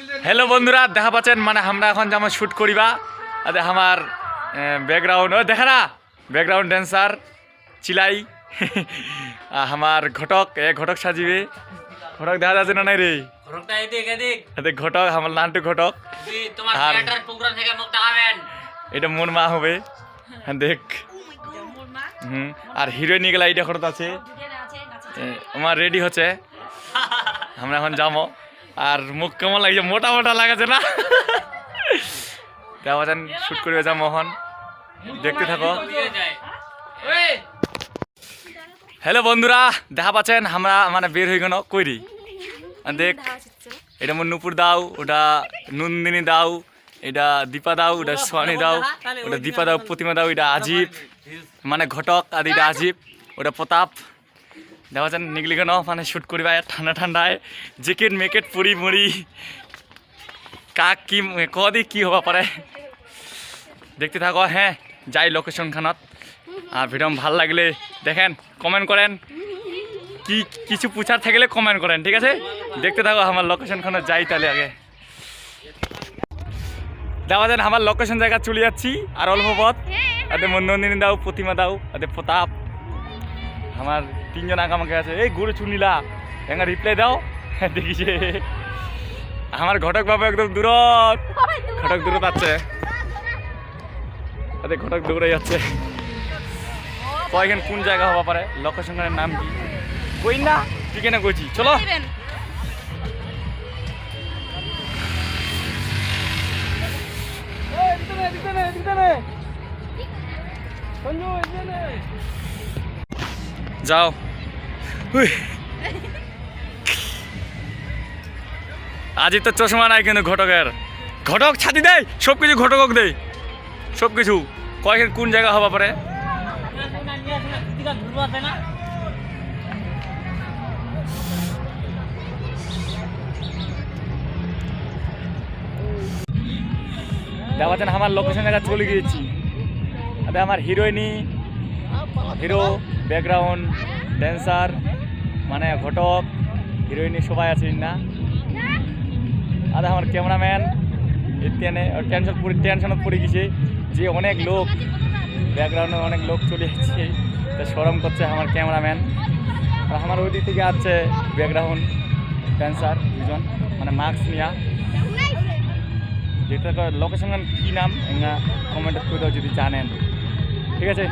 Hello बंधुरा देखा पाचें माने हमरा এখন যেমন শুট করিবা আদে আমার ব্যাকগ্রাউন্ড ও দেখা না ব্যাকগ্রাউন্ড ড্যান্সার চিলাই আমার ঘটক ঘটক সাজিবে ঘটক দেখা যাচ্ছে না নাই রে ঘটকটা এদিক এদিক আদে ঘটক আমার নান্টু ঘটক জি তোমার থিয়েটার প্রোগ্রাম থেকে মুখ দেখাবেন এটা মন মা হবে দেখ আর হিরোইন গেলা এটা করতে আছে আমার রেডি হচ্ছে আমরা এখন যাবো আর মুখ কেমন লাগছে মোটা মোটা লাগাছে না দেওয়া যান শুট করে যাবো এখন দেখতে থাকো হ্যালো বন্ধুরা দেখা পাচ্ছেন আমরা মানে বের হয়ে গেল কইরি দেখ এটা মোর নুপুর দাও ওটা নন্দিনী দাও এটা দীপা দাও ওটা সোয়ানি দাও ওটা দীপা দাও প্রতিমা দাও এটা আজিব মানে ঘটক আর এটা আজিব ওটা প্রতাপ দেখা যান নিগলি কেন মানে শুট করিবা ঠান্ডা ঠান্ডায় জ্যাকেট মেকেট পরি মরি কাক কি কদি কি হবা পারে দেখতে থাকো হ্যাঁ যাই লোকেশন খানত আর ভিডিও ভাল লাগলে দেখেন কমেন্ট করেন কি কিছু পুছার থাকলে কমেন্ট করেন ঠিক আছে দেখতে থাকো আমার লোকেশন খানত যাই তাহলে আগে দেখা যান আমার লোকেশন জায়গা চলে যাচ্ছি আর অল্প পথ আদে নন্দিনী দাও প্রতিমা দাও আদে প্রতাপ আমার তিনজন আঁকামাকে আছে এই গরু চুনিলা এঙ্গা রিপ্লাই দাও দেখিছে আমার ঘটক বাবু একদম দূরত ঘটক দূরত আছে আরে ঘটক দৌড়ে যাচ্ছে কয়খান কোন জায়গা হওয়া পারে লোকেশনের নাম কি কই না ঠিক না কইছি চলো যাও আজ তো চশমা নাই কিন্তু ঘটকের ঘটক ছাতি দেয় সব কিছু ঘটক দেয় সব কিছু কয়েক কোন জায়গা হবা পারে দেখাচ্ছেন আমার লোকেশন জায়গা চলে গিয়েছি আরে আমার হিরোইনি হিরো ব্যাকগ্রাউন্ড ড্যান্সার মানে ঘটক হিরোইনি সবাই আছে না আর আমার ক্যামেরাম্যান ইত্যানে টেনশনত পড়ে গেছে যে অনেক লোক ব্যাকগ্রাউন্ডে অনেক লোক চলে যাচ্ছে তা সরম করছে আমার ক্যামেরাম্যান আর আমার ওই দিক থেকে আছে ব্যাকগ্রাউন্ড ড্যান্সার দুজন মানে মাস্ক নিয়া যেটা লোকেশন কী নাম এঙ্গা কমেন্ট করে দাও যদি জানেন ঠিক আছে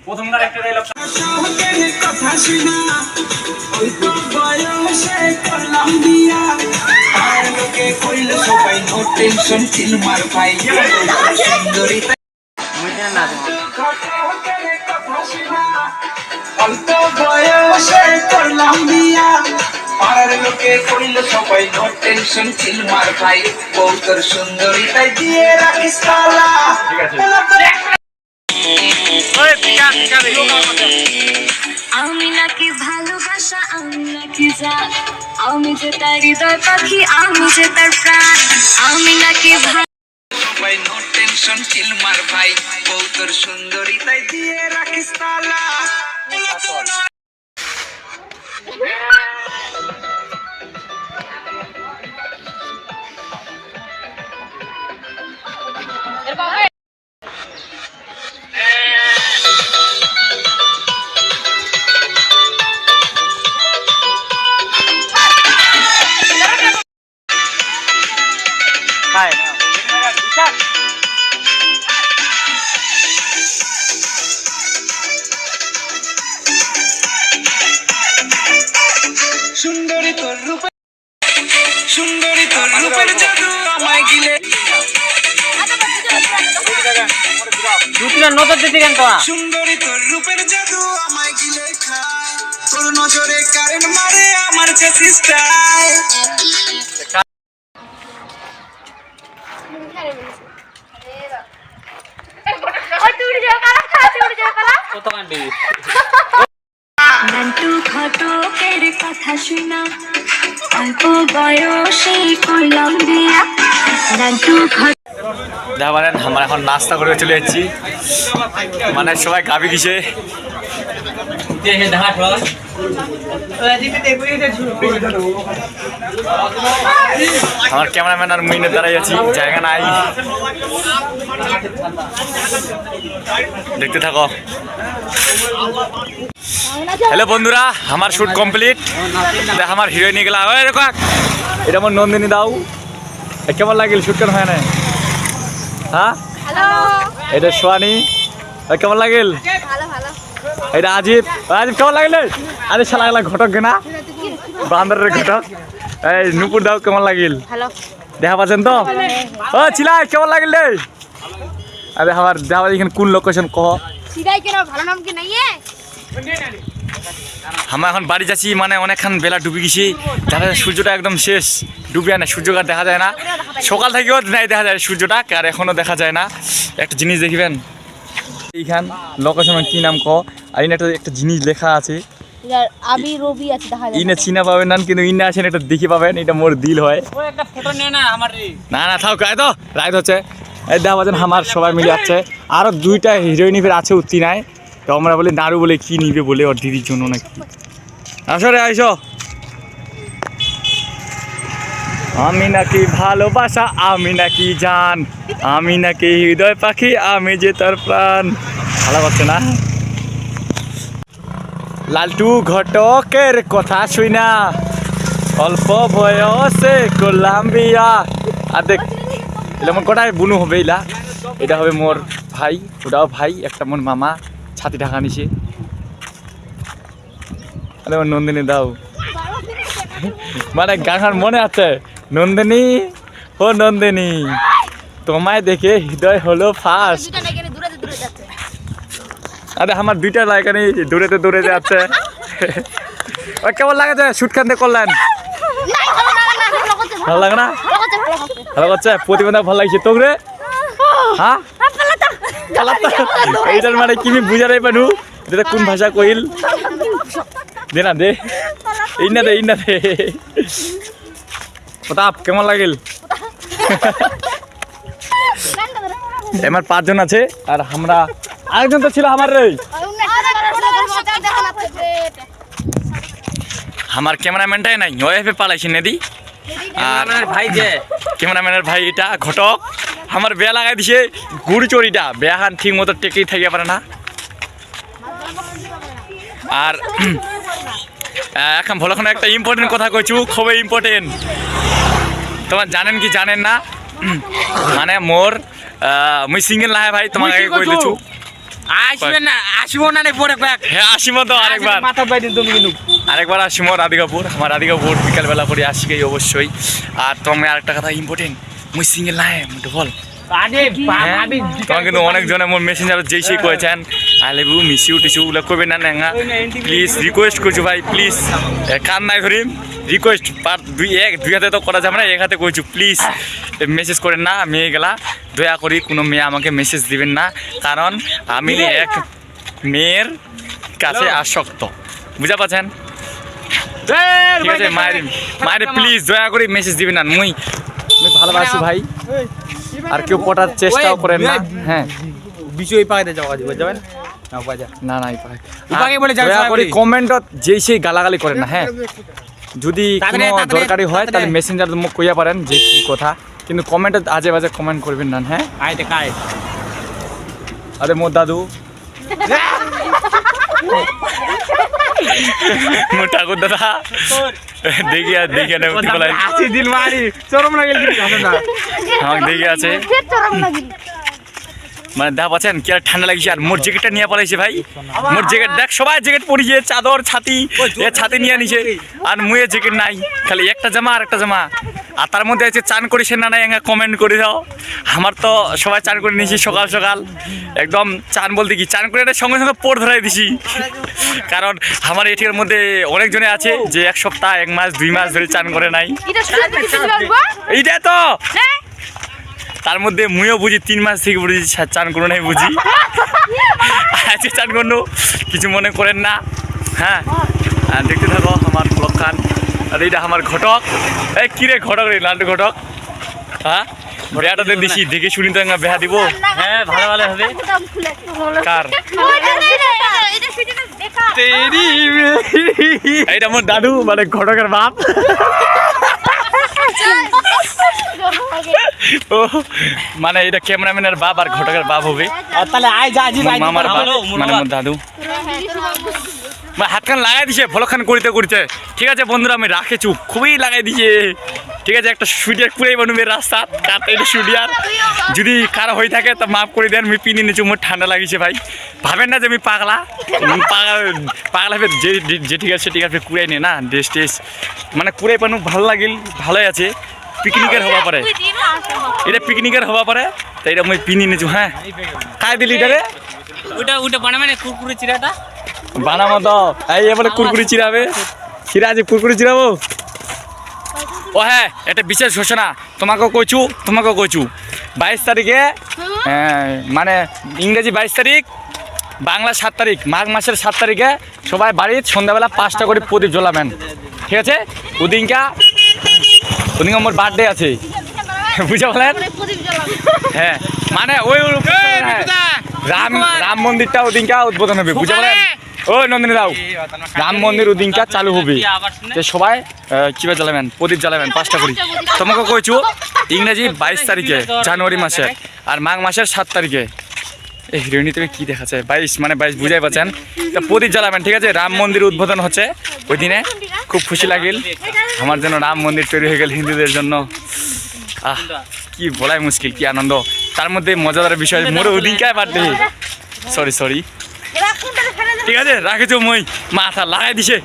প্রথমবার একটা ডায়লগ কথা শুনা ওই তো বয়সে করলাম বিয়া আর লোকে কইলো সবাই নো টেনশন চিল মার ভাই সুন্দরী মুইতে না কথা শুনা ওই তো বয়সে করলাম বিয়া আর লোকে কইলো সবাই নো টেনশন চিল মার ভাই বউ তোর সুন্দরী তাই দিয়ে রাখিস তালা ঠিক আছে ওই পিয়া আমি নাকি ভালোবাসা, আমি নাকি জান, আমি যে তার হৃদয় পাখি, আমি যে তার প্রাণ, আমি নাকি ভাই নো টেনশন চিল মার ভাই, বউ তোর সুন্দরী তাই দিয়ে রাখিস তালা। সুন্দরী তোর রূপে, সুন্দরী তোর রূপের জাদু আমায় গিলে, সুন্দরী তোর রূপের জাদু আমায় গিলে খায়, তোর নজরে কারেন্ট মারে আমার যে সিস্টার। নান্টু ঘটকের কথা শুনা, অল্প বয়সে করলাম বিয়া, নান্টু দেখা মানে আমরা এখন নাস্তা করে চলে যাচ্ছি, মানে সবাই গাবি কিসে আমার ক্যামেরাম্যান আর মুইনে দাঁড়াই আছি, জায়গা নাই, দেখতে থাকো। হ্যালো বন্ধুরা, আমার শ্যুট কমপ্লিট, দেখ আমার হিরোইন গেলা, ওই রে কাক, এটা আমার নন্দিনী দাও। কেমন লাগিল শ্যুট কেন হয় না? হ্যাঁ এটা সোয়ানি, কেমন লাগিল? এটা আজিব, আজিব কেমন লাগিল? আরে শালা গেলা ঘটক না, বান্দরের ঘটক। এই নুপুর দাও, কেমন লাগিল? দেখা পাচ্ছেন তো? ও চিলা কেমন লাগিল রে? আরে আমার দেখা এখানে কোন লোকেশন কহ? আমরা এখন বাড়ি যাচ্ছি, মানে অনেকক্ষণ বেলা ডুবে গেছি, দেখা যায় সূর্যটা একদম শেষ, ডুবে না, সূর্যটা দেখা যায় না, সকাল থেকেও নাই দেখা যায় সূর্যটা, আর এখনও দেখা যায় না। একটা জিনিস দেখিবেন এইখান লোকেশন কি নাম ক, আর ইনে একটা জিনিস লেখা আছে, আবি রবি আছে দেখা যায়। ইনে চিনা পাবেন না, কিন্তু ইনে আছেন এটা দেখি পাবেন, এটা মোর দিল হয়। একটা ফটো নে না আমার না না থাক, রায় তো রাইত হচ্ছে, এই দেখা পাচ্ছেন আমার সবাই মিলে যাচ্ছে, আরও দুইটা হিরোইনি ফের আছে উত্তি নাই, তো আমরা বলি নাড়ু বলে কি নিবে বলে ওর দিদির জন্য নাকি। আসো রে আইসো। আমি নাকি ভালোবাসা, আমি নাকি জান, আমি নাকি হৃদয় পাখি, আমি যে তার প্রাণ। ভালো করছে না? লালটু ঘটকের কথা শুই না, অল্প বয়সে করলাম বিয়া। আর দেখ এটা মোর কটায় বুনু হবে, ইলা এটা হবে মোর ভাই, ওটাও ভাই, একটা মোর মামা ছাতি ঢাকা নিছে। আরে মোর নন্দিনী দাও, মানে গান মনে আছে, নন্দিনী ও নন্দিনী তোমায় দেখে হৃদয় হলো ফার্স্ট। আরে আমার দুইটা লাইকানি দূরেতে দূরে যাচ্ছে। কেমন লাগেছে শুট খানতে করলেন? ভালো লাগে না? ভালো করছে, প্রতিবন্ধক ভালো লাগছে তোর রে? হ্যাঁ এইটার মানে কি বুঝাই পানু, এটা কোন ভাষা কইল দে না, দে এই না, দে এই না, দে প্রতাপ কেমন লাগিল? আমার 5 জন আছে, আর আমরা আরেকজন তো ছিল আমার রে, আমার ক্যামেরাম্যানটাই নাই, ওয়েফে পালাইছি নেদি। আর ভাই যে ক্যামেরাম্যানের ভাই এটা ঘটক, আমার বেয়া লাগাই দিছে গুড় চড়িটা, বেয়াখান ঠিক মতো টেকেই থাকিয়ে পারে না। আর এখন ভালো একটা ইম্পর্টেন্ট কথা কইছু, খুবই ইম্পর্টেন্ট, তোমার জানেন কি জানেন না, মানে মোর মুই সিঙ্গেল না ভাই, তোমাকে আগে কই দিছু, আসবে না, আসবো না রে পরে কয়েক হ্যাঁ আসিমো তো আরেকবার, মাথা বাইরে তুমি কিন্তু আরেকবার আসিমো রাধিকাপুর, আমার রাধিকাপুর বিকালবেলা করে আসিকেই অবশ্যই। আর তুমি আরেকটা কথা ইম্পর্টেন্ট, মুই সিঙ্গেল নাই মুই বল, আরে আমি তোমার কিন্তু অনেকজনে মোর মেসেঞ্জার যেই সেই কয়েছেন I love you, miss you টিসু ওগুলো করবে না না, প্লিজ রিকোয়েস্ট করছো ভাই, প্লিজ কান নাই ধরিম, রিকোয়েস্ট পার দুই হাতে তো করা যাবে না, এক হাতে কইছু, প্লিজ মেসেজ করেন না, মেয়ে গেলা দয়া করি কোনো মেয়ে আমাকে মেসেজ দিবেন না, কারণ আমি মেয়ের কাছে আসক্ত, বুঝা পাচ্ছেন? ঠিক আছে মায়ের প্লিজ দয়া করে মেসেজ দিবেন না, মুই ভালোবাসি ভাই, আর কেউ পটার চেষ্টাও করেন না। হ্যাঁ বিষয় পাইতে যাওয়া যাবে যাবেন না পাই যা না না উপাকে বলে যাও দয়া করে সবাই। কমেন্টত যেই সেই গালাগালি করেন না। হ্যাঁ যদি কোনো দরকারি হয় তাহলে মেসেঞ্জার মুখ কইয়া পারেন যে কি কথা, কিন্তু কমেন্টত আজে বাজে কমেন্ট করবেন না। হ্যাঁ আইতে কাই আরে মোর দাদু মোর ঠাকুর দাদা দেখিয়া দেখিয়া নেই বলাই আসি দিন মারি চরম লাগে না আমাকে দেখে আছে মানে দেখা পাচ্ছেন কি আর ঠান্ডা লাগছে, আর মোর জ্যাকেটটা নিয়ে পালাইছে ভাই। মোর জ্যাকেট দেখ, সবাই জ্যাকেট পরিয়ে, চাদর ছাতি ছাতি নিয়ে নিছে, আর মুয়ে জ্যাকেট নাই, খালি একটা জামা আর একটা জামা। আর তার মধ্যে আছে চান করিস না নাই কমেন্ট করে দাও। আমার তো সবাই চান করে নিয়েছি সকাল সকাল, একদম চান বলতে কি চান করে সঙ্গে সঙ্গে পোড় ধরাই দিছি, কারণ আমার এটির মধ্যে অনেকজনে আছে যে 1 সপ্তাহ 1 মাস 2 মাস ধরে চান করে নাই। এইটা তো তার মধ্যে মুইও বুঝি 3 মাস থেকে বুঝি চান করো নাই বুঝি, আজকে চান করলো কিছু মনে করেন না। হ্যাঁ দেখতে থাকো আমার ব্লগ খান। আর এইটা আমার ঘটক, এই কিরে ঘটক রে লান্টু ঘটক, হ্যাঁ বেহাটাতে দিছি, দেখে শুনি তো বেহা দিব। হ্যাঁ ভালো ভালো হবে কার এইটা আমার দাদু মানে ঘটকের বাপ। ও মানে এটা ক্যামেরাম্যানের বাপ আর ঘটকের বাপ হবে। আর তাহলে আই যা জি ভাই মামার বাপ মানে মোর দাদু হাতখান লাগাই দিছে ফলখান করিতে করিতে। ঠিক আছে বন্ধুরা আমি রাখে চুপ, খুবই লাগাই দিছে। ঠিক আছে একটা সুইডিয়ার পুরাই বানুবে রাস্তা কাতে সুইডিয়ার, যদি কারো হয়ে থাকে তা মাফ করে দেন। আমি পিনি নিচু মোট ঠান্ডা লাগিছে ভাই, ভাবেন না যে আমি পাগলা পাগলা যে ঠিক আছে ঠিক আছে কুড়াই নে না ড্রেস টেস মানে কুড়াই পানু ভালো লাগিল, ভালোই আছে। পিকনিকের হওয়া পারে, এটা পিকনিকের হওয়া পারে, তাই এটা মই পিনি নিচু। হ্যাঁ খাই দিলি এটারে ওটা বানাবে না কুরকুরে চিরাটা বানাবো তো, এই এবারে কুরকুরি চিরাবে, চিরা আছে কুরকুরি চিরাবো। ও হ্যাঁ একটা বিশেষ ঘোষণা তোমাকেও কইছু 22 তারিখে মানে ইংরেজি 22 তারিখ বাংলা 7 তারিখ মাঘ মাসের 7 তারিখে সবাই বাড়ির সন্ধ্যাবেলা 5টা করে প্রদীপ জ্বলাবেন। ঠিক আছে ওদিনকা মোর বার্থডে আছে, বুঝে বলেন? হ্যাঁ মানে ওই রাম মন্দিরটা ওদিনকা উদ্বোধন হবে, বুঝে বলেন? ওই নন্দিনী দাও রাম মন্দির ওদিনকা চালু হবে, যে সবাই কিভাবে জ্বালাবেন প্রদীপ জ্বালাবেন 5টা করে। তোমাকে কইছু ইংরেজি 22 তারিখে জানুয়ারি মাসে, আর মাঘ মাসের 7 তারিখে। এই হিরোইনি তুমি কি দেখাচ্ছে 22 মানে 22 বুঝাই পাচ্ছেন, তা প্রদীপ জ্বালাবেন। ঠিক আছে রাম মন্দির উদ্বোধন হচ্ছে ওই দিনে, খুব খুশি লাগিল আমার জন্য রাম মন্দির তৈরি হয়ে গেল হিন্দুদের জন্য। আহ কি বলাই মুশকিল, কি আনন্দ। তার মধ্যে মজাদার বিষয় মোর ওদিনকায় বার্থডে, সরি ঠিক আছে রাখেছো মই মাথা লাগাই দিছে।